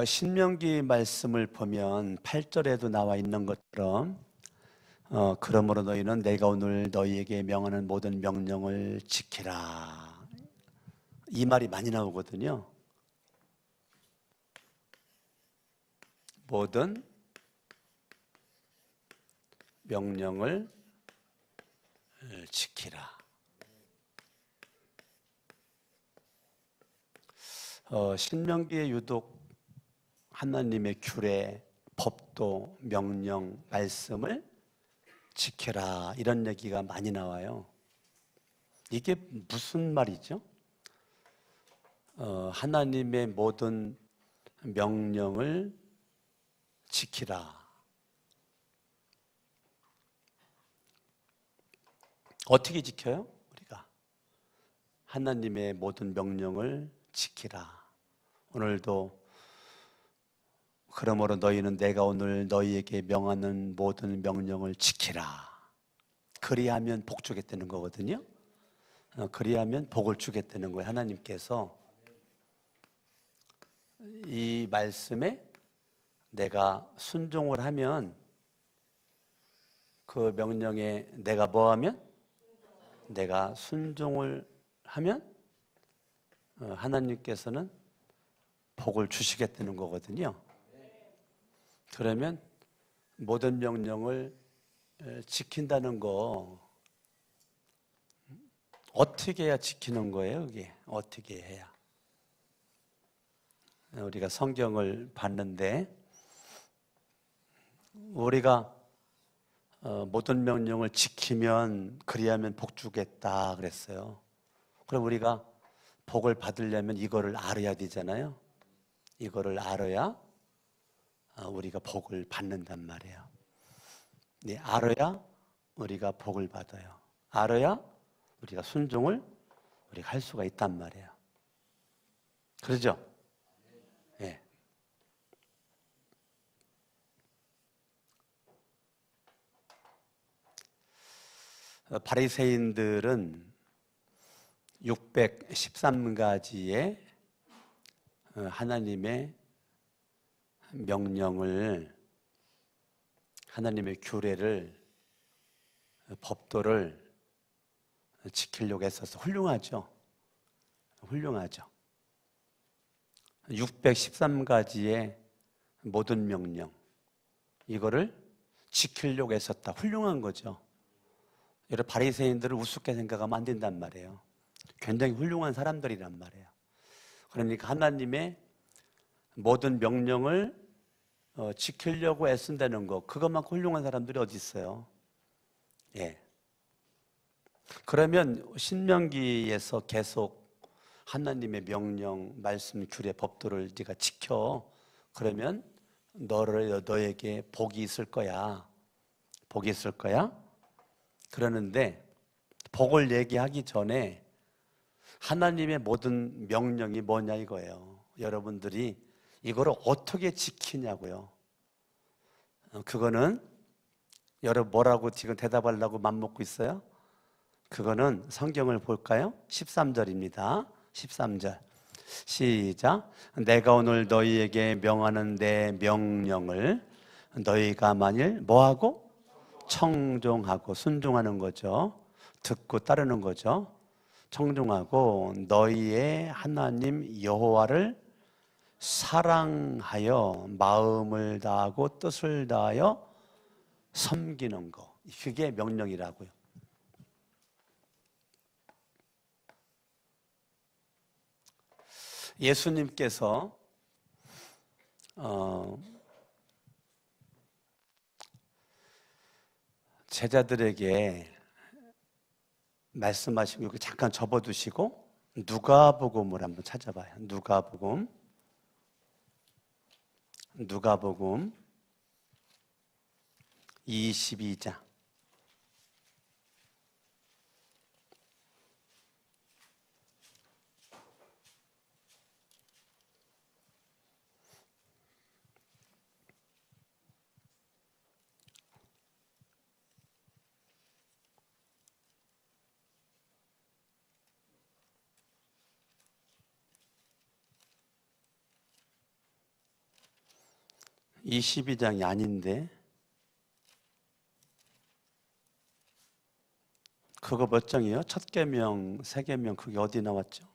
신명기 말씀을 보면 8절에도 나와 있는 것처럼 그러므로 너희는 내가 오늘 너희에게 명하는 모든 명령을 지키라, 이 말이 많이 나오거든요. 모든 명령을 지키라. 신명기에 유독 하나님의 규례, 법도, 명령, 말씀을 지켜라, 이런 얘기가 많이 나와요. 이게 무슨 말이죠? 하나님의 모든 명령을 지키라. 어떻게 지켜요? 우리가 하나님의 모든 명령을 지키라. 오늘도 그러므로 너희는 내가 오늘 너희에게 명하는 모든 명령을 지키라. 그리하면 복 주겠다는 거거든요. 그리하면 복을 주겠다는 거예요. 하나님께서 이 말씀에 내가 순종을 하면, 그 명령에 내가 뭐 하면? 내가 순종을 하면 하나님께서는 복을 주시겠다는 거거든요. 그러면 모든 명령을 지킨다는 거, 어떻게 해야 지키는 거예요? 이게 어떻게 해야? 우리가 성경을 봤는데 우리가 모든 명령을 지키면, 그리하면 복 주겠다 그랬어요. 그럼 우리가 복을 받으려면 이거를 알아야 되잖아요. 이거를 알아야 우리가 복을 받는단 말이에요. 네, 알아야 우리가 복을 받아요. 알아야 우리가 순종을 우리가 할 수가 있단 말이에요. 그러죠? 네. 바리새인들은 613가지의 하나님의 명령을, 하나님의 규례를, 법도를 지키려고 했어서 훌륭하죠. 훌륭하죠. 613가지의 모든 명령, 이거를 지키려고 했었다. 훌륭한 거죠. 여러분, 바리새인들을 우습게 생각하면 안 된단 말이에요. 굉장히 훌륭한 사람들이란 말이에요. 그러니까 하나님의 모든 명령을 지키려고 애쓴다는 거, 그것만큼 훌륭한 사람들이 어디 있어요? 예. 그러면 신명기에서 계속 하나님의 명령, 말씀, 규례, 법도를 네가 지켜. 그러면 너에게 복이 있을 거야. 복이 있을 거야. 그러는데 복을 얘기하기 전에 하나님의 모든 명령이 뭐냐 이거예요. 여러분들이 이거를 어떻게 지키냐고요. 그거는 여러분 뭐라고 지금 대답하려고 맘먹고 있어요? 그거는 성경을 볼까요? 13절입니다. 13절 시작. 내가 오늘 너희에게 명하는 내 명령을 너희가 만일 뭐하고? 청종하고, 순종하는 거죠. 듣고 따르는 거죠. 청종하고 너희의 하나님 여호와를 사랑하여 마음을 다하고 뜻을 다하여 섬기는 거, 그게 명령이라고요. 예수님께서 제자들에게 말씀하신 거 잠깐 접어두시고 누가복음을 한번 찾아봐요. 누가복음 22장. 22장이 아닌데 그거 몇 장이요? 첫 계명, 세 계명 그게 어디 나왔죠?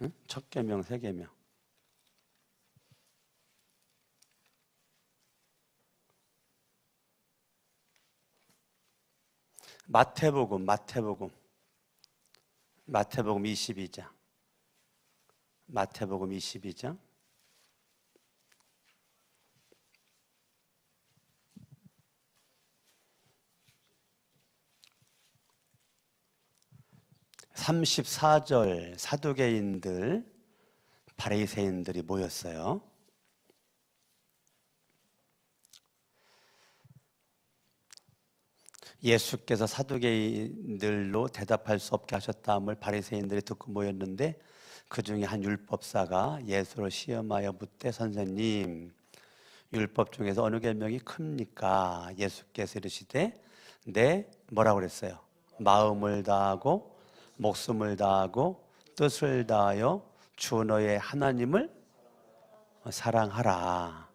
응? 첫 계명, 세 계명. 마태복음 22장. 마태복음 22장. (34절) 사두개인들 바리새인들이 모였어요. 예수께서 사두개인들로 대답할 수 없게 하셨다함을 바리새인들이 듣고 모였는데 그 중에 한 율법사가 예수를 시험하여 묻되 선생님 율법 중에서 어느 계명이 큽니까? 예수께서 이르시되 네 뭐라고 그랬어요? 마음을 다하고 목숨을 다하고 뜻을 다하여 주 너의 하나님을 사랑하라.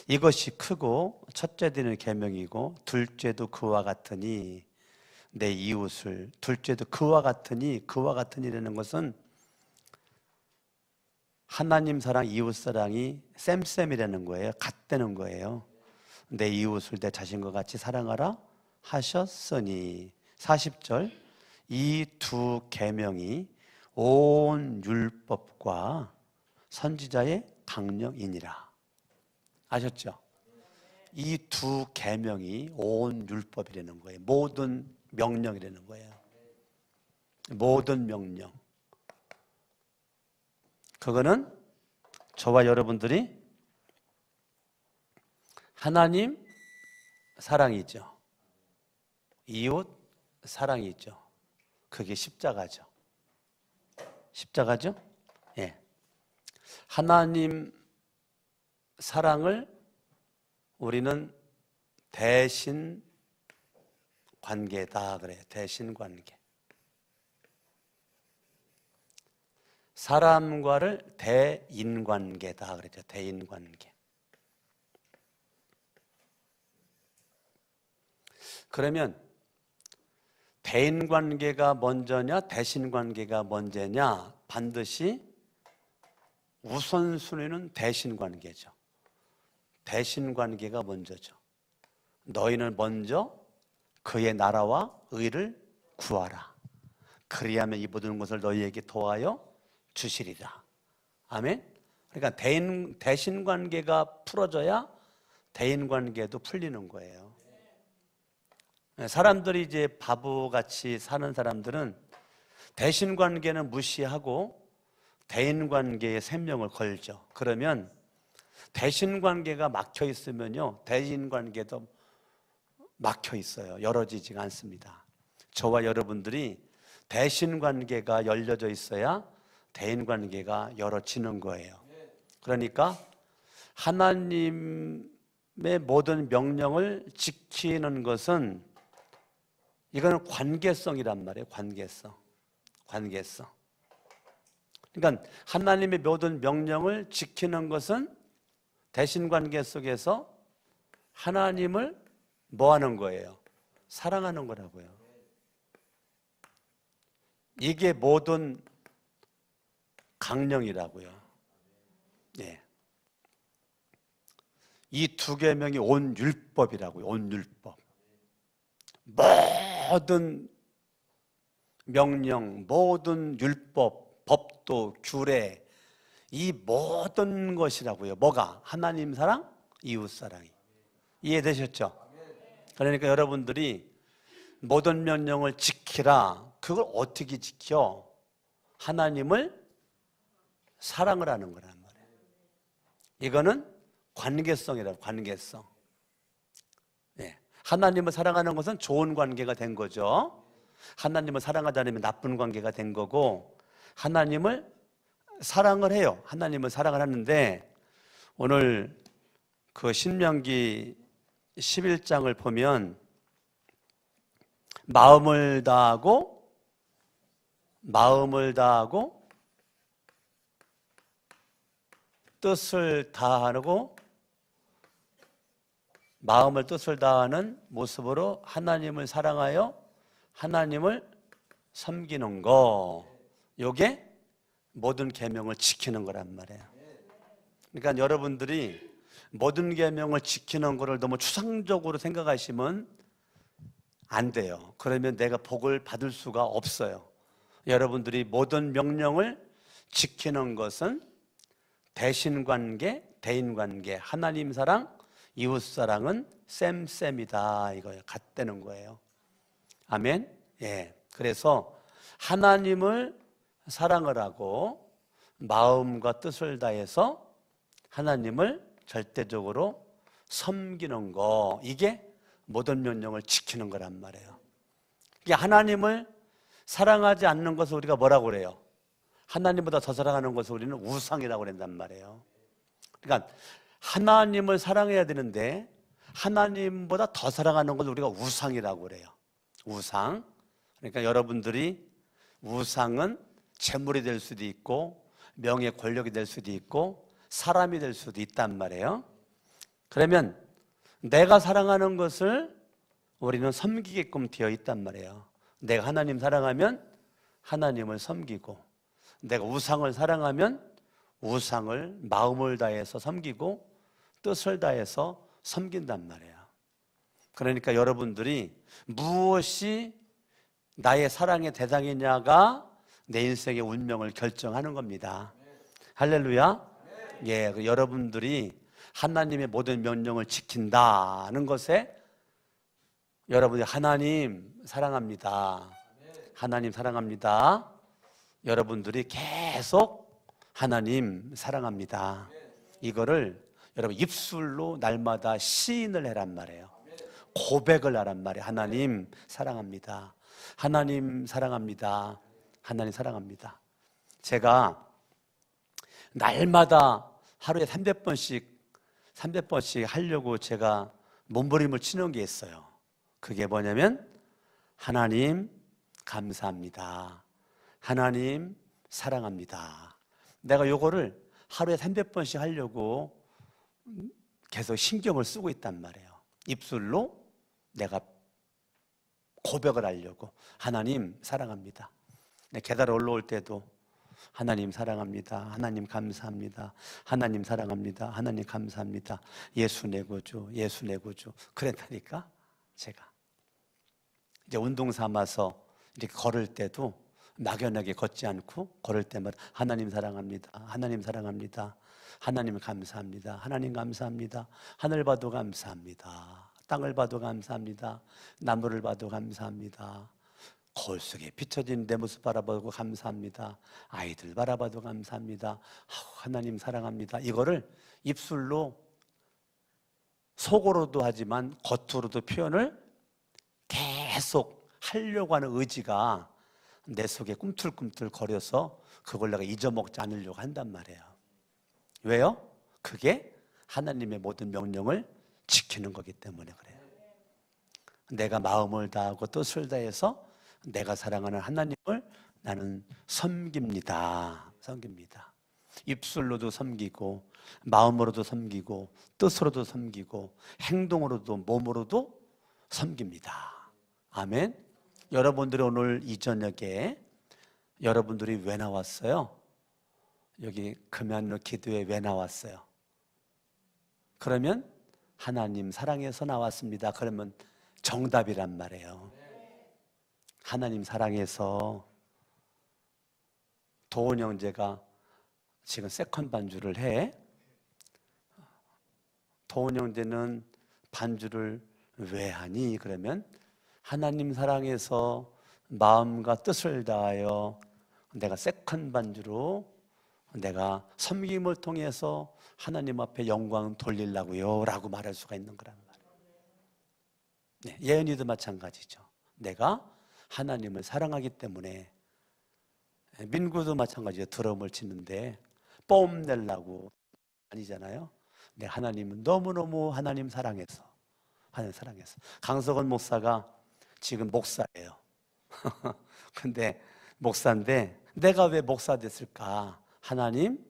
이것이 크고 첫째 되는 계명이고 둘째도 그와 같으니 내 이웃을. 둘째도 그와 같으니라는 것은 하나님 사랑, 이웃 사랑이 쌤쌤이라는 거예요. 같다는 거예요. 내 이웃을 내 자신과 같이 사랑하라 하셨으니. 40절 이 두 계명이 온 율법과 선지자의 강령이니라. 아셨죠? 이 두 계명이 온 율법이라는 거예요. 모든 명령이라는 거예요. 모든 명령. 그거는 저와 여러분들이 하나님 사랑이죠. 이웃 사랑이죠. 그게 십자가죠. 십자가죠? 예. 하나님 사랑을 우리는 대신 관계다 그래요. 대신 관계. 사람과를 대인 관계다 그랬죠. 대인 관계. 그러면 대인 관계가 먼저냐 대신 관계가 먼저냐? 반드시 우선순위는 대신 관계죠. 대신 관계가 먼저죠. 너희는 먼저 그의 나라와 의를 구하라. 그리하면 이 모든 것을 너희에게 도하여 주시리라. 아멘. 그러니까 대신 관계가 풀어져야 대인 관계도 풀리는 거예요. 사람들이 이제 바보같이 사는 사람들은 대신 관계는 무시하고 대인 관계에 생명을 걸죠. 그러면 대신 관계가 막혀 있으면요, 대인 관계도 막혀 있어요. 열어지지가 않습니다. 저와 여러분들이 대신 관계가 열려져 있어야 대인 관계가 열어지는 거예요. 그러니까 하나님의 모든 명령을 지키는 것은 이거는 관계성이란 말이에요. 관계성. 그러니까 하나님의 모든 명령을 지키는 것은 대신 관계 속에서 하나님을 뭐 하는 거예요? 사랑하는 거라고요. 이게 모든 강령이라고요. 예. 이 두 계명이 온 율법이라고요. 온 율법. 모든 명령, 모든 율법, 법도, 규례, 이 모든 것이라고요. 뭐가? 하나님 사랑, 이웃 사랑이. 이해되셨죠? 그러니까 여러분들이 모든 명령을 지키라. 그걸 어떻게 지켜? 하나님을 사랑을 하는 거란 말이에요. 이거는 관계성이라고. 관계성. 네. 하나님을 사랑하는 것은 좋은 관계가 된 거죠. 하나님을 사랑하지 않으면 나쁜 관계가 된 거고, 하나님을 사랑을 해요. 하나님을 사랑을 하는데, 오늘 그 신명기 11장을 보면 마음을 다하고 마음을 다하고 뜻을 다하고 마음을 뜻을 다하는 모습으로 하나님을 사랑하여 하나님을 섬기는 거, 요게 모든 계명을 지키는 거란 말이에요. 그러니까 여러분들이 모든 계명을 지키는 거를 너무 추상적으로 생각하시면 안 돼요. 그러면 내가 복을 받을 수가 없어요. 여러분들이 모든 명령을 지키는 것은 대신관계, 대인관계, 하나님 사랑, 이웃사랑은 쌤쌤이다 이거예요. 같다는 거예요. 아멘. 예. 그래서 하나님을 사랑을 하고 마음과 뜻을 다해서 하나님을 절대적으로 섬기는 거, 이게 모든 명령을 지키는 거란 말이에요. 이게 하나님을 사랑하지 않는 것을 우리가 뭐라고 그래요? 하나님보다 더 사랑하는 것을 우리는 우상이라고 그런단 말이에요. 그러니까 하나님을 사랑해야 되는데 하나님보다 더 사랑하는 것을 우리가 우상이라고 그래요. 우상. 그러니까 여러분들이 우상은 재물이 될 수도 있고 명예 권력이 될 수도 있고 사람이 될 수도 있단 말이에요. 그러면 내가 사랑하는 것을 우리는 섬기게끔 되어 있단 말이에요. 내가 하나님 사랑하면 하나님을 섬기고, 내가 우상을 사랑하면 우상을 마음을 다해서 섬기고 뜻을 다해서 섬긴단 말이에요. 그러니까 여러분들이 무엇이 나의 사랑의 대상이냐가 내 인생의 운명을 결정하는 겁니다. 할렐루야. 예, 여러분들이 하나님의 모든 명령을 지킨다는 것에 여러분이 하나님 사랑합니다. 하나님 사랑합니다. 여러분들이 계속 하나님 사랑합니다. 이거를 여러분 입술로 날마다 시인을 해란 말이에요. 고백을 하란 말이에요. 하나님 사랑합니다. 하나님 사랑합니다. 하나님 사랑합니다. 제가 날마다 하루에 300번씩 하려고 제가 몸부림을 치는 게 있어요. 그게 뭐냐면 하나님 감사합니다. 하나님 사랑합니다. 내가 요거를 하루에 300번씩 하려고 계속 신경을 쓰고 있단 말이에요. 입술로 내가 고백을 하려고 하나님 사랑합니다. 계단 올라올 때도 하나님 사랑합니다. 하나님 감사합니다. 하나님 사랑합니다. 하나님 감사합니다. 예수 내 구주, 예수 내 구주. 그랬다니까 제가 이제 운동 삼아서 이렇게 걸을 때도 막연하게 걷지 않고 걸을 때마다 하나님 사랑합니다. 하나님 사랑합니다. 하나님 감사합니다. 하나님 감사합니다. 하늘 봐도 감사합니다. 땅을 봐도 감사합니다. 나무를 봐도 감사합니다. 거울 속에 비춰진 내 모습 바라보고 감사합니다. 아이들 바라봐도 감사합니다. 하나님 사랑합니다. 이거를 입술로 속으로도 하지만 겉으로도 표현을 계속 하려고 하는 의지가 내 속에 꿈틀꿈틀 거려서 그걸 내가 잊어먹지 않으려고 한단 말이에요. 왜요? 그게 하나님의 모든 명령을 지키는 거기 때문에 그래요. 내가 마음을 다하고 뜻을 다해서 내가 사랑하는 하나님을 나는 섬깁니다. 섬깁니다. 입술로도 섬기고 마음으로도 섬기고 뜻으로도 섬기고 행동으로도 몸으로도 섬깁니다. 아멘. 여러분들이 오늘 이 저녁에 여러분들이 왜 나왔어요? 여기 금연로 기도에 왜 나왔어요? 그러면 하나님 사랑해서 나왔습니다. 그러면 정답이란 말이에요. 하나님 사랑해서. 도훈 형제가 지금 세컨 반주를 해. 도훈 형제는 반주를 왜 하니? 그러면 하나님 사랑해서 마음과 뜻을 다하여 내가 세컨 반주로 내가 섬김을 통해서 하나님 앞에 영광 돌리려고요 라고 말할 수가 있는 거란 말이에요. 네, 예은이도 마찬가지죠. 내가 하나님을 사랑하기 때문에. 민구도 마찬가지예요. 드럼을 치는데 뽐 내려고 아니잖아요. 네, 하나님은 너무너무 하나님 사랑해서. 하나님 사랑해서. 강석원 목사가 지금 목사예요. 근데 목사인데 내가 왜 목사 됐을까? 하나님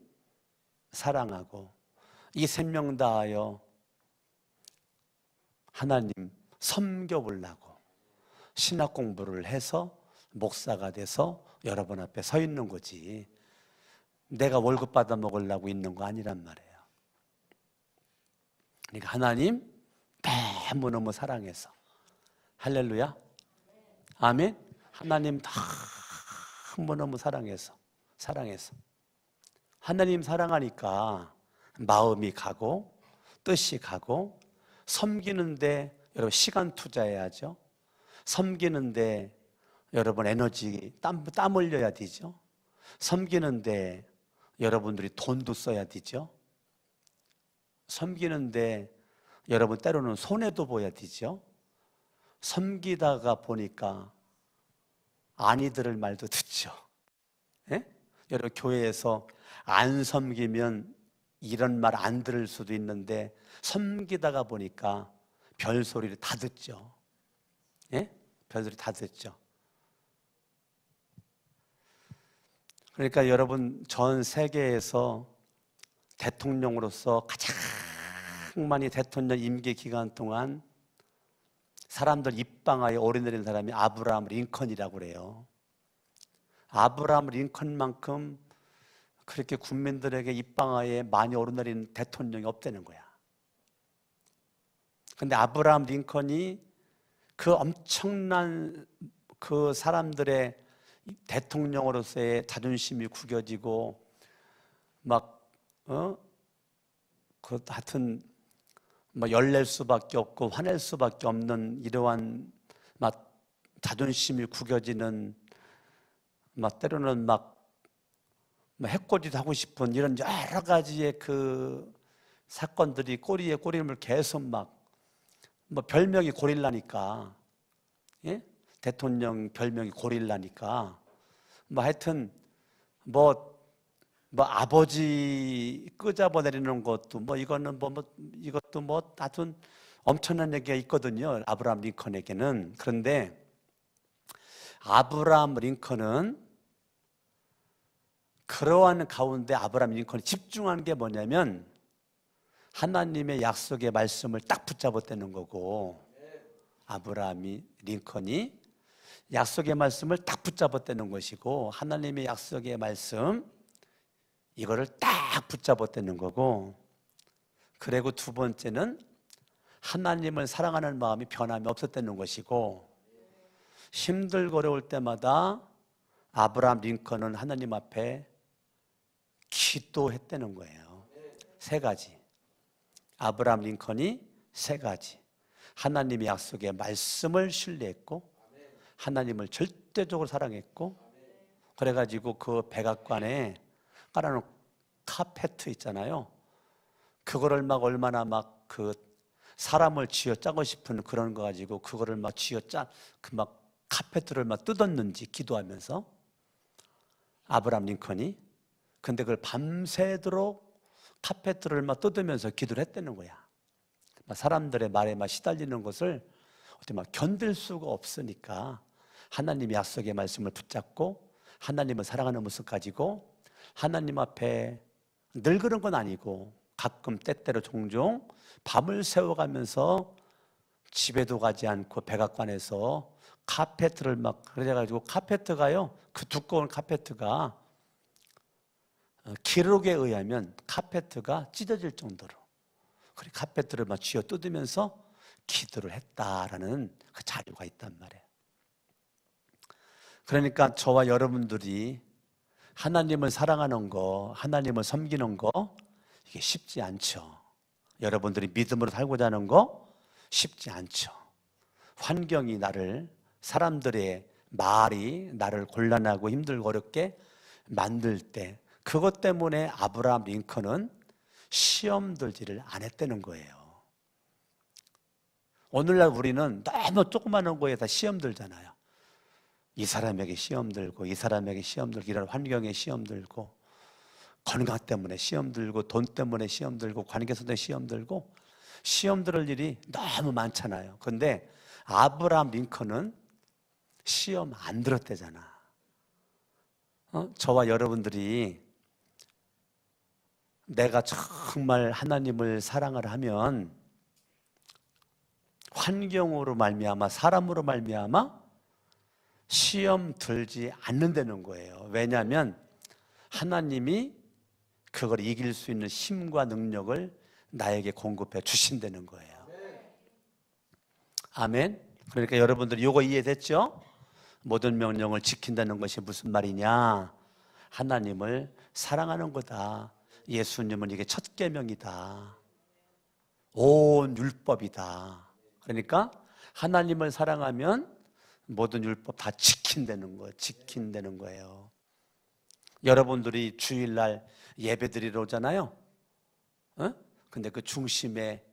사랑하고 이 생명 다하여 하나님 섬겨보려고 신학 공부를 해서 목사가 돼서 여러분 앞에 서 있는 거지, 내가 월급 받아 먹으려고 있는 거 아니란 말이에요. 그러니까 하나님 너무너무 사랑해서, 할렐루야, 아멘. 하나님 너무너무 사랑해서 하나님 사랑하니까 마음이 가고 뜻이 가고, 섬기는데 여러분 시간 투자해야죠. 섬기는데 여러분 에너지 땀 흘려야 되죠. 섬기는데 여러분들이 돈도 써야 되죠. 섬기는데 여러분 때로는 손해도 보야 되죠. 섬기다가 보니까 아니 들을 말도 듣죠. 예? 여러분 교회에서 안 섬기면 이런 말 안 들을 수도 있는데 섬기다가 보니까 별소리를 다 듣죠. 예? 별소리 다 듣죠. 그러니까 여러분 전 세계에서 대통령으로서 가장 많이 대통령 임기 기간 동안 사람들 입방아에 오르내린 사람이 아브라함 링컨이라고 그래요. 아브라함 링컨만큼 그렇게 국민들에게 입방아에 많이 오르내린 대통령이 없다는 거야. 근데 아브라함 링컨이 그 엄청난 그 사람들의 대통령으로서의 자존심이 구겨지고 하여튼 열낼 수밖에 없고 화낼 수밖에 없는 이러한 자존심이 구겨지는, 때로는 해코지도 하고 싶은 이런 여러 가지의 그 사건들이 꼬리에 꼬리를 계속 별명이 고릴라니까, 예? 대통령 별명이 고릴라니까, 하여튼 아버지 끄잡아내리는 것도 이거는 이것도 하여튼 엄청난 얘기가 있거든요, 아브라함 링컨에게는. 그런데 아브라함 링컨은 그러한 가운데 아브라함 링컨이 집중한 게 뭐냐면 하나님의 약속의 말씀을 딱 붙잡았다는 거고, 아브라함 링컨이 약속의 말씀을 딱 붙잡았다는 것이고, 하나님의 약속의 말씀 이거를 딱 붙잡았다는 거고, 그리고 두 번째는 하나님을 사랑하는 마음이 변함이 없었다는 것이고, 힘들고 어려울 때마다 아브라함 링컨은 하나님 앞에 기도했다는 거예요. 세 가지. 아브라함 링컨이 세 가지. 하나님의 약속의 말씀을 신뢰했고, 하나님을 절대적으로 사랑했고, 그래가지고 그 백악관에 깔아놓은 카페트 있잖아요. 그거를 얼마나 그 사람을 쥐어짜고 싶은 그런 거 가지고 그거를 쥐어짜 카페트를 뜯었는지 기도하면서 아브라함 링컨이. 근데 그걸 밤새도록 카페트를 뜯으면서 기도를 했다는 거야. 사람들의 말에 시달리는 것을 어떻게 견딜 수가 없으니까 하나님의 약속의 말씀을 붙잡고 하나님을 사랑하는 모습 가지고 하나님 앞에 늘 그런 건 아니고 가끔 때때로 종종 밤을 새워가면서 집에도 가지 않고 백악관에서 카페트를 그래가지고 카페트가요, 그 두꺼운 카페트가 기록에 의하면 카페트가 찢어질 정도로 그래 카페트를 쥐어 뜯으면서 기도를 했다라는 그 자료가 있단 말이에요. 그러니까 저와 여러분들이 하나님을 사랑하는 거, 하나님을 섬기는 거 이게 쉽지 않죠. 여러분들이 믿음으로 살고자 하는 거 쉽지 않죠. 환경이 나를, 사람들의 말이 나를 곤란하고 힘들고 어렵게 만들 때, 그것 때문에 아브라함 링컨은 시험 들지를 안 했다는 거예요. 오늘날 우리는 너무 조그마한 거에 다 시험 들잖아요. 이 사람에게 시험 들고 이 사람에게 시험 들고 이런 환경에 시험 들고 건강 때문에 시험 들고 돈 때문에 시험 들고 관계에서 시험 들고 시험 들을 일이 너무 많잖아요. 그런데 아브라함 링컨은 시험 안 들었대잖아. 저와 여러분들이 내가 정말 하나님을 사랑을 하면 환경으로 말미암아 사람으로 말미암아 시험 들지 않는다는 거예요. 왜냐하면 하나님이 그걸 이길 수 있는 힘과 능력을 나에게 공급해 주신다는 거예요. 아멘. 그러니까 여러분들 이거 이해됐죠? 모든 명령을 지킨다는 것이 무슨 말이냐? 하나님을 사랑하는 거다. 예수님은 이게 첫 계명이다. 온 율법이다. 그러니까 하나님을 사랑하면 모든 율법 다 지킨다는 거예요. 지킨다는 거예요. 여러분들이 주일날 예배드리러 오잖아요. 근데 그 중심에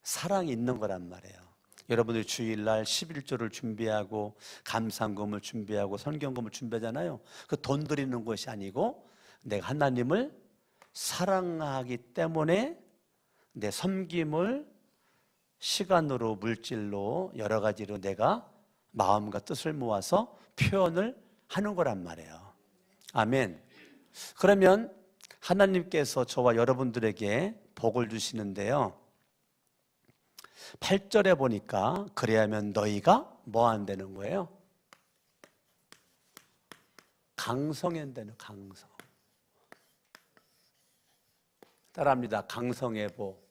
사랑이 있는 거란 말이에요. 여러분들이 주일날 11조를 준비하고 감상금을 준비하고 선경금을 준비하잖아요. 그 돈 드리는 것이 아니고 내가 하나님을 사랑하기 때문에 내 섬김을 시간으로 물질로 여러 가지로 내가 마음과 뜻을 모아서 표현을 하는 거란 말이에요. 아멘. 그러면 하나님께서 저와 여러분들에게 복을 주시는데요, 8절에 보니까 그래야면 너희가 뭐 한다는 거예요? 강성한다는, 강성. 따라합니다. 강성의 복.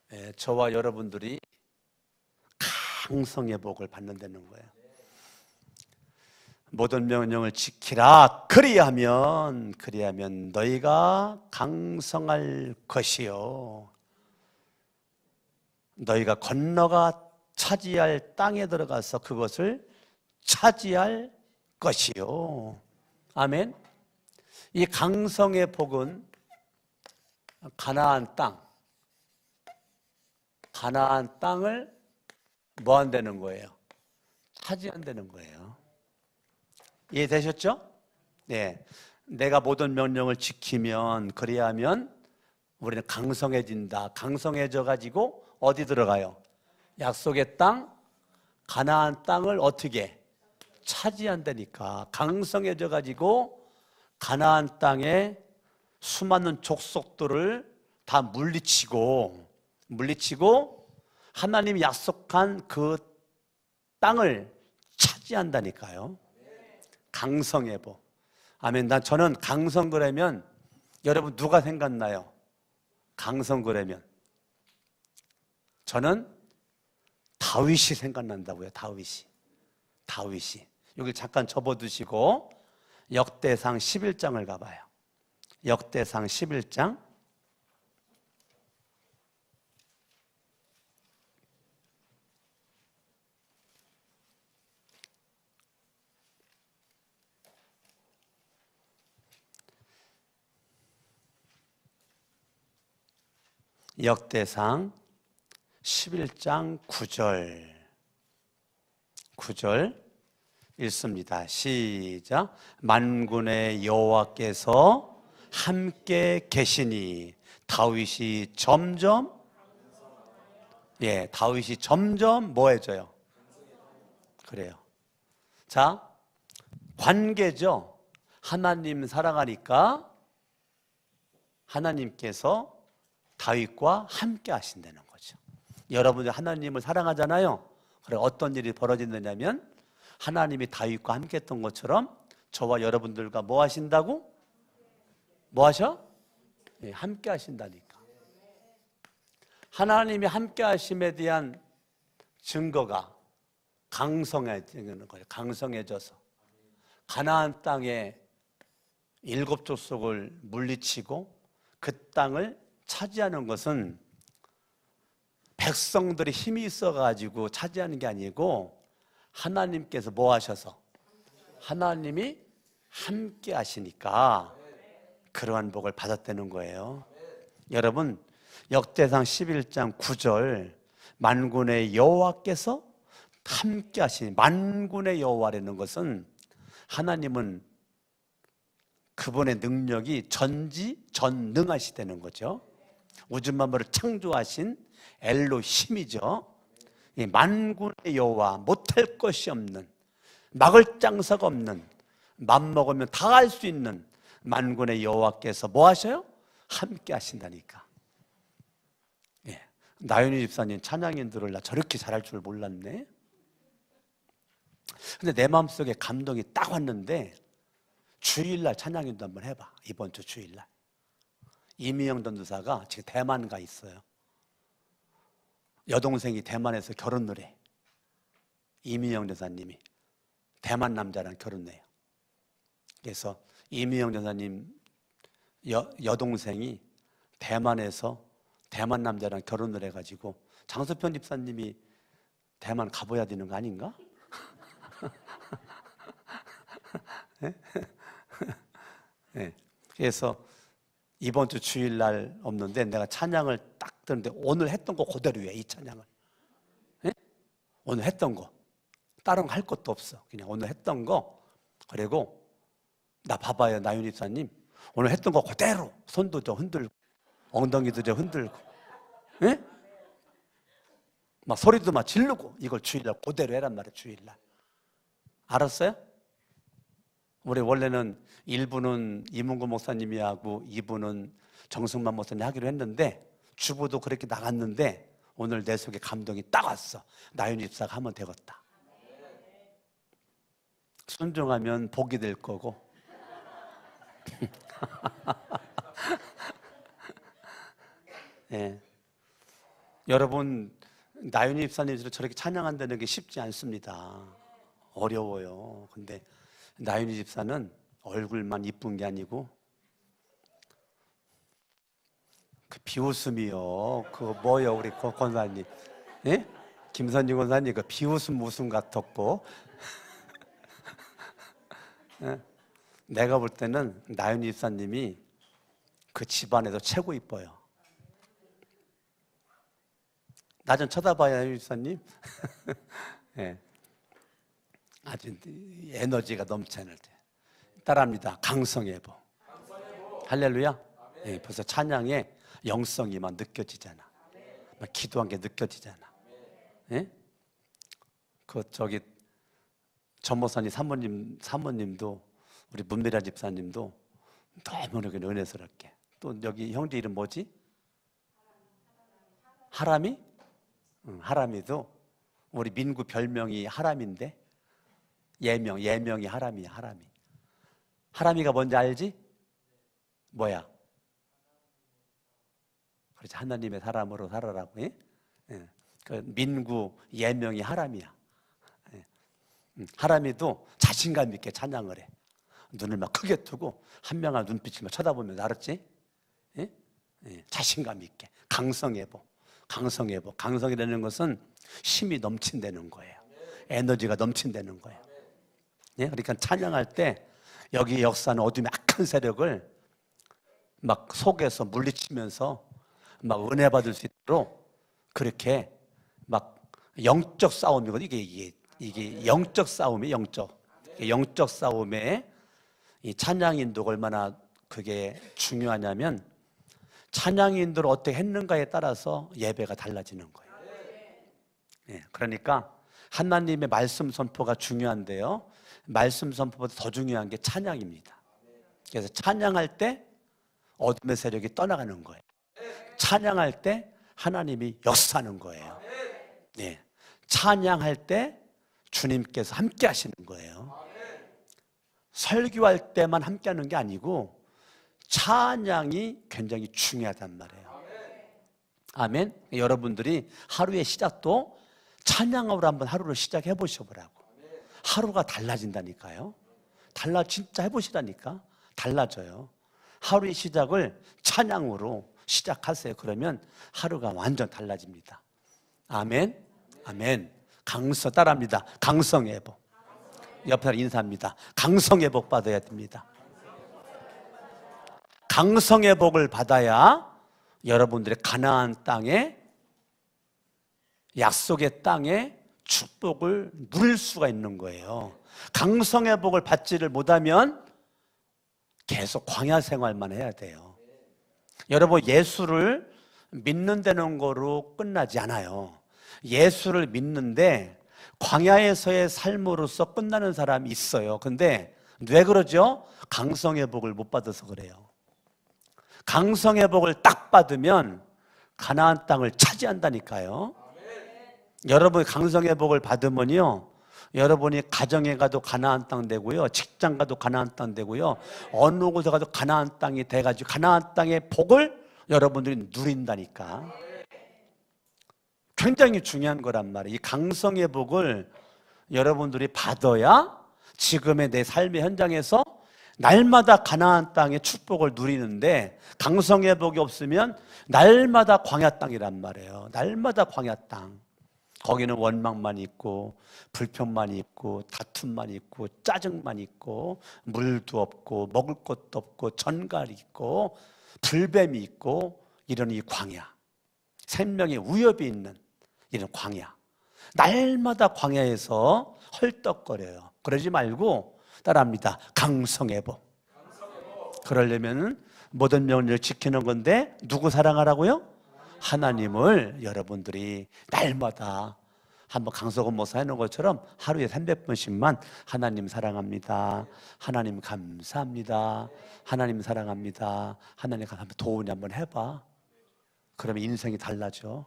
네, 저와 여러분들이 강성의 복을 받는다는 거예요. 모든 명령을 지키라. 그리하면 너희가 강성할 것이요, 너희가 건너가 차지할 땅에 들어가서 그것을 차지할 것이요. 아멘. 이 강성의 복은 가나안 땅을 뭐 한다는 거예요? 차지한다는 거예요. 이해되셨죠? 네. 내가 모든 명령을 지키면, 그리하면 우리는 강성해진다. 강성해져 가지고 어디 들어가요? 약속의 땅, 가나안 땅을 어떻게 차지한다니까. 강성해져 가지고 가나안 땅에 수많은 족속들을 다 물리치고 하나님이 약속한 그 땅을 차지한다니까요. 강성의 복. 아멘. 저는 강성 그러면 여러분 누가 생각나요? 강성 그러면 저는 다윗이 생각난다고요. 다윗이. 여기 잠깐 접어두시고 역대상 11장을 가봐요. 역대상 11장. 역대상 11장 9절 읽습니다. 시작. 만군의 여호와께서 함께 계시니 다윗이 점점 뭐해져요? 그래요. 자, 관계죠. 하나님 사랑하니까 하나님께서 다윗과 함께 하신다는 거죠. 여러분들 하나님을 사랑하잖아요. 그래, 어떤 일이 벌어진다냐면 하나님이 다윗과 함께 했던 것처럼 저와 여러분들과 뭐 하신다고? 뭐 하셔? 네, 함께 하신다니까. 하나님이 함께 하심에 대한 증거가 강성해지는 거예요. 강성해져서 가나안 땅에 7족속을 물리치고 그 땅을 차지하는 것은 백성들이 힘이 있어가지고 차지하는 게 아니고 하나님께서 뭐 하셔서, 하나님이 함께 하시니까 그러한 복을 받았다는 거예요. 여러분, 역대상 11장 9절 만군의 여호와께서 함께 하시니, 만군의 여호와라는 것은 하나님은 그분의 능력이 전지전능하시다는 거죠. 우주 만물을 창조하신 엘로힘이죠. 만군의 여호와, 못할 것이 없는, 막을 장사가 없는, 맘먹으면 다 할 수 있는 만군의 여호와께서 뭐 하셔요? 함께 하신다니까. 예. 나윤희 집사님 찬양인들을 나 저렇게 잘할 줄 몰랐네. 근데 내 마음속에 감동이 딱 왔는데 주일날 찬양인도 한번 해봐. 이번 주 주일날 이미영 전도사가 지금 대만 가 있어요. 여동생이 대만에서 결혼을 해. 이미영 전사님이 대만 남자랑 결혼해요. 그래서 이미영 전사님 여동생이 대만에서 대만 남자랑 결혼을 해가지고 장소편 집사님이 대만 가봐야 되는 거 아닌가? 네? 네. 그래서 이번 주 주일날 없는데 내가 찬양을 딱 듣는데 오늘 했던 거 그대로 해. 이 찬양을. 네? 오늘 했던 거 다른 거 할 것도 없어. 그냥 오늘 했던 거. 그리고 나 봐봐요, 나윤 집사님. 오늘 했던 거 그대로 손도 좀 흔들고 엉덩이도 좀 흔들고, 네? 막 소리도 막 지르고 이걸 주일날 그대로 해란 말이에요. 주일날. 알았어요? 우리 원래는 1부는 이문구 목사님이 하고 2부는 정승만 목사님이 하기로 했는데 주부도 그렇게 나갔는데 오늘 내 속에 감동이 딱 왔어. 나윤 집사가 하면 되겠다. 순종하면 복이 될 거고 네. 여러분 나윤희 집사님들은 저렇게 찬양한다는 게 쉽지 않습니다. 어려워요. 근데 나윤희 집사는 얼굴만 이쁜 게 아니고 그 비웃음이요. 그거 뭐요, 우리 권사님? 예? 김선지 권사님 그 비웃음 웃음 같았고 예? 내가 볼 때는 나윤희 집사님이 그 집안에서 최고 이뻐요. 나 좀 쳐다봐요, 나윤희 집사님. 예. 아주 에너지가 넘치는 때 따라합니다. 강성의 복. 할렐루야. 예, 벌써 찬양의 영성이 막 느껴지잖아. 막 기도한 게 느껴지잖아. 예? 그 저기 전모사님 사모님도 우리 문미라 집사님도 너무 은혜스럽게. 또 여기 형제 이름 뭐지? 하람이? 응, 하람이도 우리 민구 별명이 하람인데 예명이 하람이야. 하람이가 뭔지 알지? 뭐야? 그렇지, 하나님의 사람으로 살아라고. 예? 예. 그 민구 예명이 하람이야. 예. 하람이도 자신감 있게 찬양을 해. 눈을 막 크게 뜨고 한 명한 눈빛을 막 쳐다보면서, 알았지? 예? 예. 자신감 있게. 강성의 복. 강성이라는 것은 힘이 넘친다는 거예요. 에너지가 넘친다는 거예요. 예? 그러니까 찬양할 때 여기 역사는 어둠의 악한 세력을 막 속에서 물리치면서 막 은혜 받을 수 있도록 그렇게 막 영적 싸움이거든. 이게 영적 싸움이 영적 싸움에 이 찬양 인도가 얼마나 그게 중요하냐면 찬양 인도를 어떻게 했는가에 따라서 예배가 달라지는 거예요. 예, 그러니까 하나님의 말씀 선포가 중요한데요, 말씀 선포보다 더 중요한 게 찬양입니다. 그래서 찬양할 때 어둠의 세력이 떠나가는 거예요. 찬양할 때 하나님이 역사하는 거예요. 예, 찬양할 때 주님께서 함께 하시는 거예요. 설교할 때만 함께 하는 게 아니고 찬양이 굉장히 중요하단 말이에요. 아멘. 여러분들이 하루의 시작도 찬양으로 한번 하루를 시작해 보셔보라고. 하루가 달라진다니까요. 진짜 해보시라니까. 달라져요. 하루의 시작을 찬양으로 시작하세요. 그러면 하루가 완전 달라집니다. 아멘. 아멘. 따라합니다. 강성의 복. 옆에 사람 인사합니다. 강성의 복 받아야 됩니다. 강성의 복을 받아야 여러분들의 가나안 땅에, 약속의 땅에 축복을 누릴 수가 있는 거예요. 강성의 복을 받지를 못하면 계속 광야 생활만 해야 돼요. 여러분, 예수를 믿는다는 거로 끝나지 않아요. 예수를 믿는데 광야에서의 삶으로서 끝나는 사람이 있어요. 근데 왜 그러죠? 강성의 복을 못 받아서 그래요. 강성의 복을 딱 받으면 가나안 땅을 차지한다니까요. 여러분 강성의 복을 받으면요, 여러분이 가정에 가도 가나안 땅 되고요, 직장 가도 가나안 땅 되고요, 어느 곳에 가도 가나안 땅이 돼가지고 가나안 땅의 복을 여러분들이 누린다니까. 굉장히 중요한 거란 말이에요. 이 강성의 복을 여러분들이 받아야 지금의 내 삶의 현장에서 날마다 가나안 땅의 축복을 누리는데, 강성의 복이 없으면 날마다 광야 땅이란 말이에요. 날마다 광야 땅. 거기는 원망만 있고 불평만 있고 다툼만 있고 짜증만 있고 물도 없고 먹을 것도 없고 전갈이 있고 불뱀이 있고 이런 이 광야, 생명의 위협이 있는 이런 광야. 날마다 광야에서 헐떡거려요. 그러지 말고 따라합니다. 강성의 복. 그러려면 모든 명령을 지키는 건데 누구 사랑하라고요? 하나님을 여러분들이 날마다 한번 강석원 모사 해놓은 것처럼 하루에 300번씩만 하나님 사랑합니다, 하나님 감사합니다, 하나님 사랑합니다, 하나님 감사합니다 도훈이 한번 해봐. 그러면 인생이 달라져.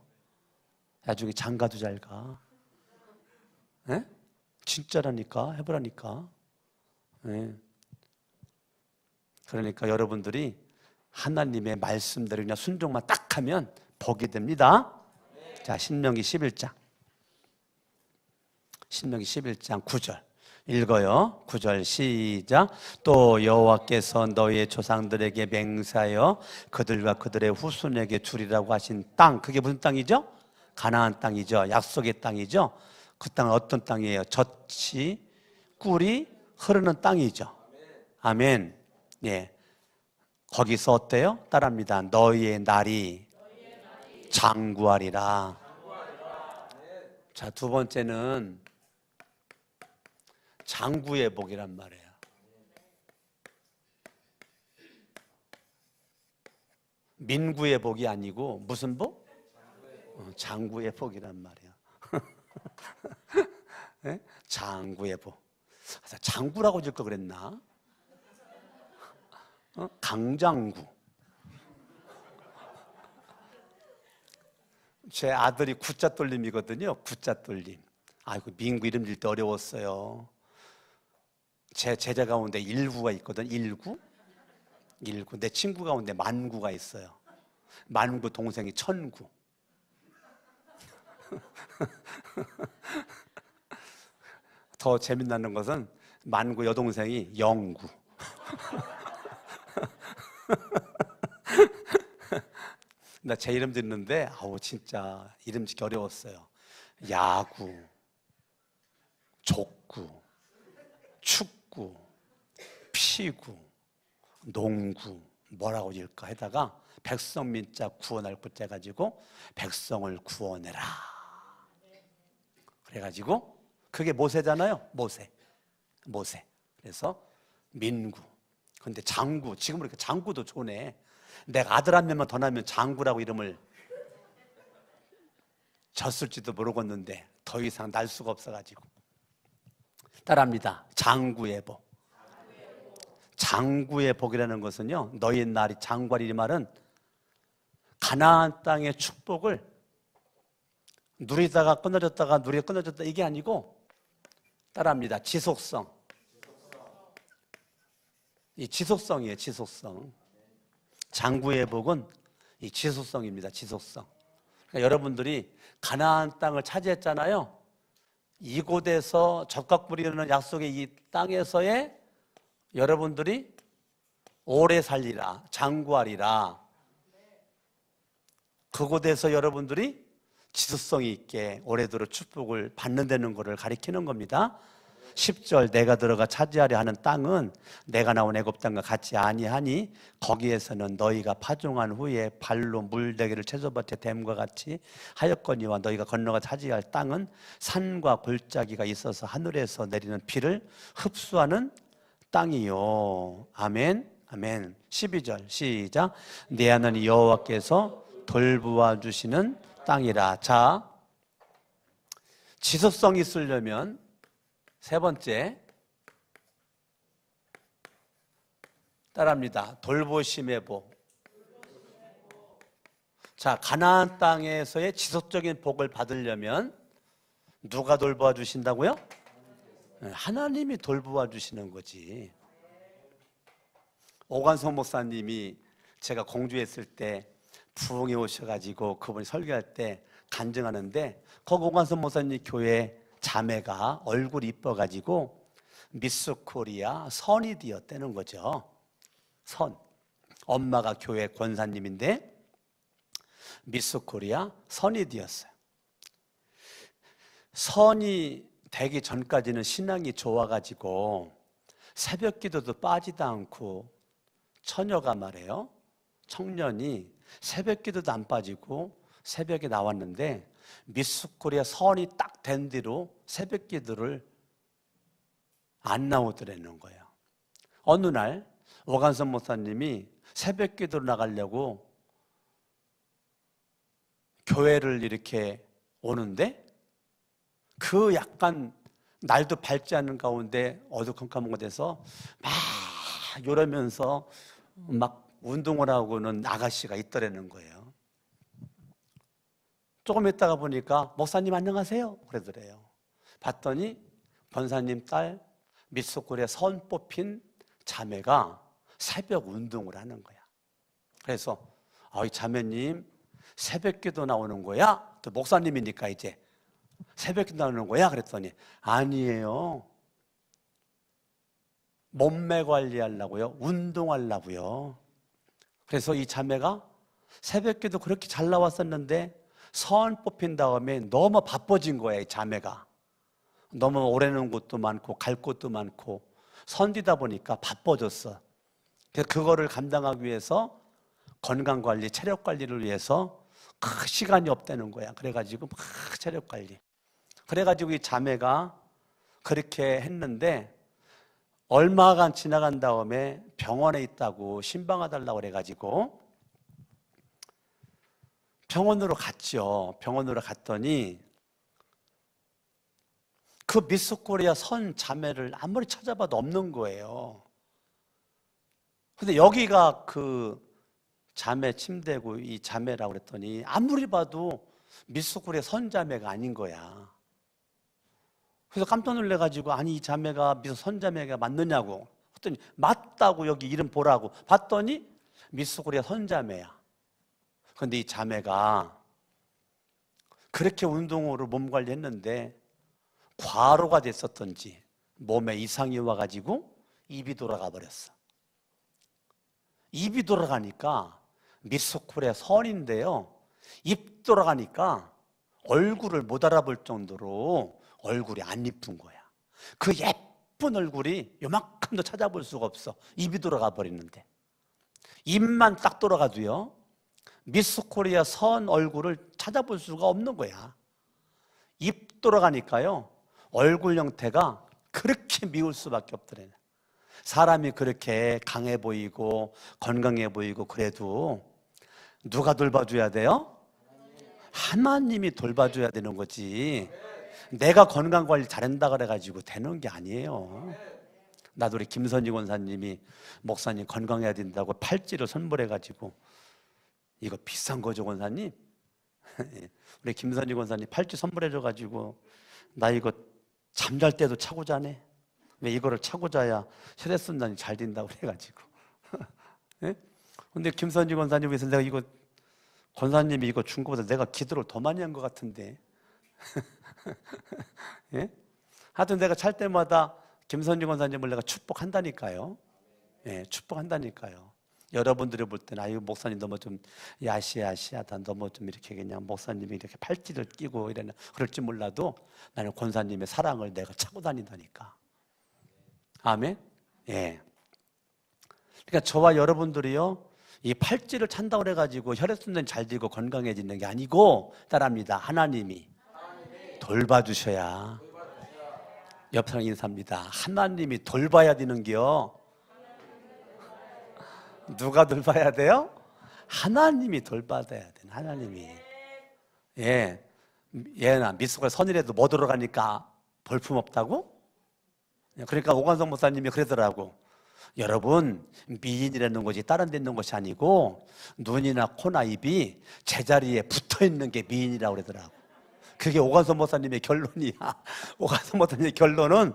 나중에 장가도 잘 가. 에? 진짜라니까. 해보라니까. 에. 그러니까 여러분들이 하나님의 말씀대로 그냥 순종만 딱 하면 복이 됩니다. 자, 신명기 11장 9절 읽어요. 9절 시작. 또 여호와께서 너희의 조상들에게 맹세하여 그들과 그들의 후손에게 주리라고 하신 땅, 그게 무슨 땅이죠? 가나안 땅이죠. 약속의 땅이죠. 그 땅은 어떤 땅이에요? 젖이 꿀이 흐르는 땅이죠. 아멘. 예. 거기서 어때요? 따라합니다. 너희의 날이 장구하리라. 자, 두 번째는 장구의 복이란 말이에요. 민구의 복이 아니고 무슨 복? 장구의 복이란 말이에요. 네? 장구의 복. 장구라고 질 거 그랬나? 강장구. 제 아들이 구자떨림이거든요. 구자떨림. 아이고, 민구 이름 질 때 어려웠어요. 제 제자 가운데 일구가 있거든. 일구. 내 친구 가운데 만구가 있어요. 만구 동생이 천구. 더 재미나는 것은 만구 여동생이 영구. 나 제 이름 듣는데 아우 진짜 이름 짓기 어려웠어요. 야구, 족구, 축구, 피구, 농구, 뭐라고 일까 하다가 백성민자 구원할 구자 가지고 백성을 구원해라. 그래가지고 그게 모세잖아요. 모세. 그래서 민구. 근데 장구, 지금 그렇게 장구도 좋네. 내가 아들 한 명만 더 낳으면 장구라고 이름을 졌을지도 모르겠는데 더 이상 날 수가 없어가지고. 따라합니다. 장구의 복. 장구의 복이라는 것은요, 너희 날이 장구하리, 이 말은 가나안 땅의 축복을 누리다가 끊어졌다가 누리다가 끊어졌다 이게 아니고, 따라합니다. 지속성. 이 지속성이에요. 지속성. 장구의 복은 이 지속성입니다. 지속성. 그러니까 여러분들이 가나안 땅을 차지했잖아요. 이곳에서 젖과 꿀이 흐르는 약속의 이 땅에서의 여러분들이 오래 살리라, 장구하리라. 그곳에서 여러분들이 지속성이 있게 오래도록 축복을 받는다는 것을 가리키는 겁니다. 10절 내가 들어가 차지하려 하는 땅은 내가 나온 애굽 땅과 같지 아니하니 거기에서는 너희가 파종한 후에 발로 물대기를 채소밭에 댐과 같이 하였거니와 너희가 건너가 차지할 땅은 산과 골짜기가 있어서 하늘에서 내리는 비를 흡수하는 땅이요. 아멘. 아멘. 12절 시작. 내 하나님 여호와께서 돌보아 주시는 땅이라. 자, 지속성이 있으려면 세 번째, 따라합니다. 돌보심의 복. 자, 가나안 땅에서의 지속적인 복을 받으려면 누가 돌보아 주신다고요? 하나님이 돌보아 주시는 거지. 오관성 목사님이 제가 공주했을 때 부흥에 오셔가지고 그분이 설교할 때 간증하는데, 거기 오관성 목사님 교회 자매가 얼굴이 이뻐가지고 미스 코리아 선이 되었다는 거죠. 선. 엄마가 교회 권사님인데 미스 코리아 선이 되었어요. 선이 되기 전까지는 신앙이 좋아가지고 새벽 기도도 빠지도 않고, 처녀가 말해요, 청년이 새벽 기도도 안 빠지고 새벽에 나왔는데 미스 코리아 선이 딱 된 뒤로 새벽 기도를 안 나오더라는 거예요. 어느 날 오관성 목사님이 새벽 기도로 나가려고 교회를 이렇게 오는데, 그 약간 날도 밝지 않은 가운데 어두컴컴한 곳에서 막 이러면서 막 운동을 하고는 아가씨가 있더라는 거예요. 조금 있다가 보니까 목사님 안녕하세요 그러더래요. 봤더니 권사님 딸 미스코리아 선 뽑힌 자매가 새벽 운동을 하는 거야. 그래서 이 자매님 새벽 기도 나오는 거야? 또 목사님이니까 이제 새벽 기도 나오는 거야? 그랬더니 아니에요, 몸매 관리하려고요, 운동하려고요. 그래서 이 자매가 새벽 기도 그렇게 잘 나왔었는데 선 뽑힌 다음에 너무 바빠진 거야. 이 자매가 너무 오래는 곳도 많고 갈 곳도 많고 선디다 보니까 바빠졌어. 그래서 그거를 감당하기 위해서 건강관리, 체력관리를 위해서 시간이 없다는 거야. 그래가지고 막 체력관리, 그래가지고 이 자매가 그렇게 했는데 얼마간 지나간 다음에 병원에 있다고 신방해달라고 그래가지고 병원으로 갔죠. 병원으로 갔더니 그 미스코리아 선 자매를 아무리 찾아봐도 없는 거예요. 근데 여기가 그 자매 침대고 이 자매라고 그랬더니 아무리 봐도 미스코리아 선 자매가 아닌 거야. 그래서 깜짝 놀래가지고 아니 이 자매가 미스 선 자매가 맞느냐고 했더니 맞다고, 여기 이름 보라고 봤더니 미스코리아 선 자매야. 근데 이 자매가 그렇게 운동으로 몸 관리했는데 과로가 됐었던지 몸에 이상이 와가지고 입이 돌아가 버렸어. 입이 돌아가니까 미스코리아 선인데요, 입 돌아가니까 얼굴을 못 알아볼 정도로 얼굴이 안 이쁜 거야. 그 예쁜 얼굴이 요만큼도 찾아볼 수가 없어. 입이 돌아가 버리는데. 입만 딱 돌아가도요 미스코리아 선 얼굴을 찾아볼 수가 없는 거야. 입 돌아가니까요 얼굴 형태가 그렇게 미울 수밖에 없더래. 사람이 그렇게 강해 보이고 건강해 보이고 그래도 누가 돌봐줘야 돼요? 하나님이 돌봐줘야 되는 거지. 내가 건강관리 잘한다 그래가지고 되는 게 아니에요. 나도 우리 김선희 권사님이 목사님 건강해야 된다고 팔찌를 선물해가지고, 이거 비싼 거죠 권사님? 우리 김선희 권사님 팔찌 선물해줘가지고 나 이거 잠잘 때도 차고 자네. 왜 이거를 차고 자야 혈액순환이 잘 된다고 그래가지고. 네? 근데 김선희 권사님 위해서 내가 이거, 권사님이 이거 준 거보다 내가 기도를 더 많이 한 것 같은데. 예? 하여튼 내가 찰 때마다 김선희 권사님을 내가 축복한다니까요. 예, 축복한다니까요. 여러분들이 볼 때는 아유 목사님 너무 좀 야시야시하다, 너무 좀 이렇게 그냥 목사님이 이렇게 팔찌를 끼고 이러나 그럴지 몰라도 나는 권사님의 사랑을 내가 차고 다닌다니까. 아멘. 예. 그러니까 저와 여러분들이요 이 팔찌를 찬다고 그래가지고 혈액순환이 잘 되고 건강해지는 게 아니고, 따라합니다. 하나님이 돌봐주셔야. 옆 사람 인사합니다. 하나님이 돌봐야 되는겨. 누가 돌봐야 돼요? 하나님이 돌봐야 돼. 하나님이. 예, 얘나 미스코리아 선이라도 못 들어가니까 볼품 없다고? 그러니까 오관성 목사님이 그러더라고. 여러분, 미인이라는 것이 다른 데 있는 것이 아니고 눈이나 코나 입이 제자리에 붙어 있는 게 미인이라고 그러더라고. 그게 오관서 목사님의 결론이야. 오관서 목사님의 결론은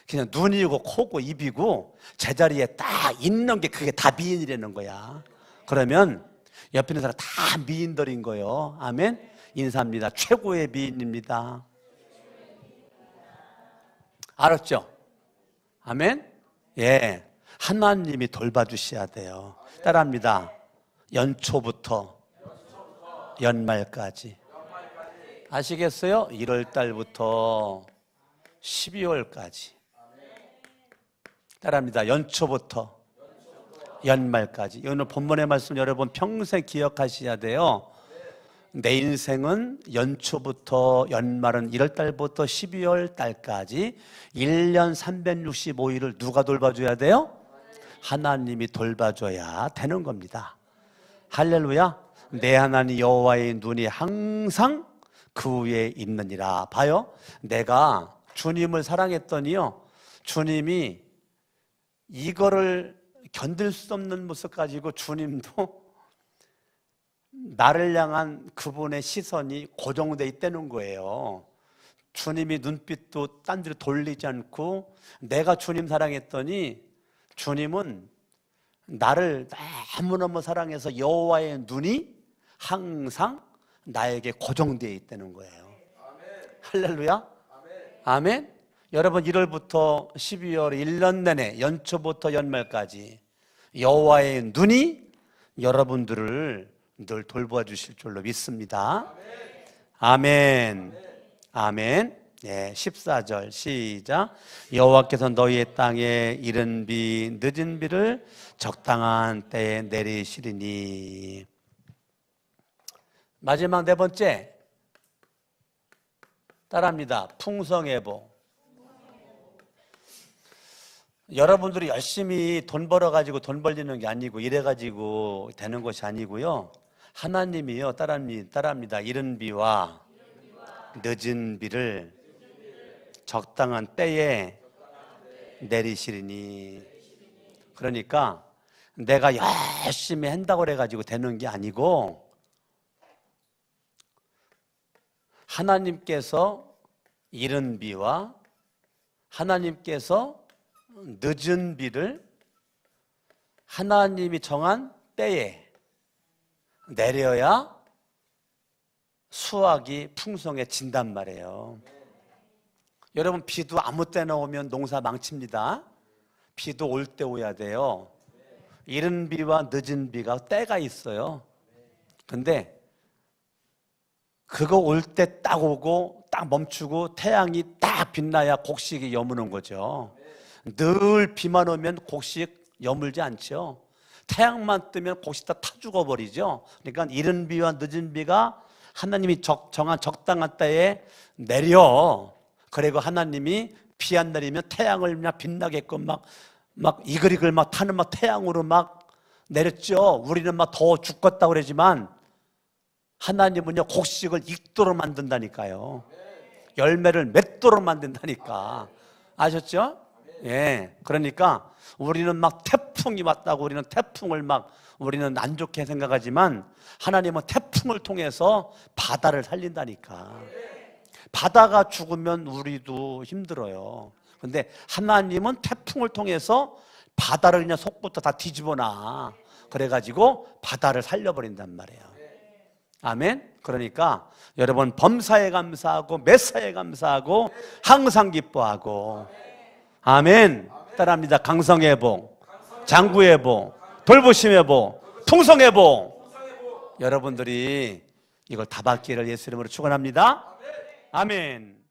그냥 눈이고 코고 입이고 제자리에 딱 있는 게 그게 다 미인이라는 거야. 그러면 옆에 있는 사람 다 미인들인 거예요. 아멘. 인사합니다. 최고의 미인입니다. 알았죠? 아멘. 예, 하나님이 돌봐주셔야 돼요. 따라합니다. 연초부터 연말까지. 아시겠어요? 1월 달부터 12월까지. 따라합니다. 연초부터 연말까지. 오늘 본문의 말씀 여러분 평생 기억하셔야 돼요. 내 인생은 연초부터 연말은 1월 달부터 12월 달까지 1년 365일을 누가 돌봐줘야 돼요? 하나님이 돌봐줘야 되는 겁니다. 할렐루야. 내 하나님 여호와의 눈이 항상 그 위에 있느니라. 봐요. 내가 주님을 사랑했더니요, 주님이 이거를 견딜 수 없는 모습 가지고 주님도 나를 향한 그분의 시선이 고정되어 있다는 거예요. 주님이 눈빛도 딴 데로 돌리지 않고 내가 주님 사랑했더니 주님은 나를 너무너무 사랑해서 여호와의 눈이 항상 나에게 고정되어 있다는 거예요. 할렐루야. 아멘. 여러분 1월부터 12월 1년 내내 연초부터 연말까지 여호와의 눈이 여러분들을 늘 돌보아 주실 줄로 믿습니다. 아멘. 아멘. 네, 14절 시작. 여호와께서 너희의 땅에 이른 비 늦은 비를 적당한 때에 내리시리니. 마지막 네 번째, 따라합니다. 풍성해보. 여러분들이 열심히 돈 벌어가지고 돈 벌리는 게 아니고 이래가지고 되는 것이 아니고요, 하나님이요, 따라합니다. 이른 비와 늦은 비를 적당한 때에 내리시리니. 그러니까 내가 열심히 한다고 그래가지고 되는 게 아니고 하나님께서 이른 비와 하나님께서 늦은 비를 하나님이 정한 때에 내려야 수확이 풍성해진단 말이에요. 여러분, 비도 아무 때나 오면 농사 망칩니다. 비도 올 때 오야 돼요. 이른 비와 늦은 비가 때가 있어요. 근데 그거 올 때 딱 오고 딱 멈추고 태양이 딱 빛나야 곡식이 여무는 거죠. 늘 비만 오면 곡식 여물지 않죠. 태양만 뜨면 곡식 다 타 죽어버리죠. 그러니까 이른 비와 늦은 비가 하나님이 정한 적당한 때에 내려. 그리고 하나님이 비 안 내리면 태양을 그냥 빛나게끔 막 이글이글 막 타는 막 태양으로 막 내렸죠. 우리는 막 더 죽겠다고 그러지만 하나님은요, 곡식을 익도록 만든다니까요. 열매를 맺도록 만든다니까. 아셨죠? 예. 그러니까 우리는 막 태풍이 왔다고 우리는 태풍을 우리는 안 좋게 생각하지만 하나님은 태풍을 통해서 바다를 살린다니까. 바다가 죽으면 우리도 힘들어요. 근데 하나님은 태풍을 통해서 바다를 그냥 속부터 다 뒤집어 놔. 그래가지고 바다를 살려버린단 말이에요. 아멘. 그러니까 여러분, 범사에 감사하고 매사에 감사하고 항상 기뻐하고. 아멘. 따라합니다. 강성의 복, 장구의 복, 돌보심의 복, 풍성의 복. 여러분들이 이걸 다 받기를 예수 이름으로 축원합니다. 아멘.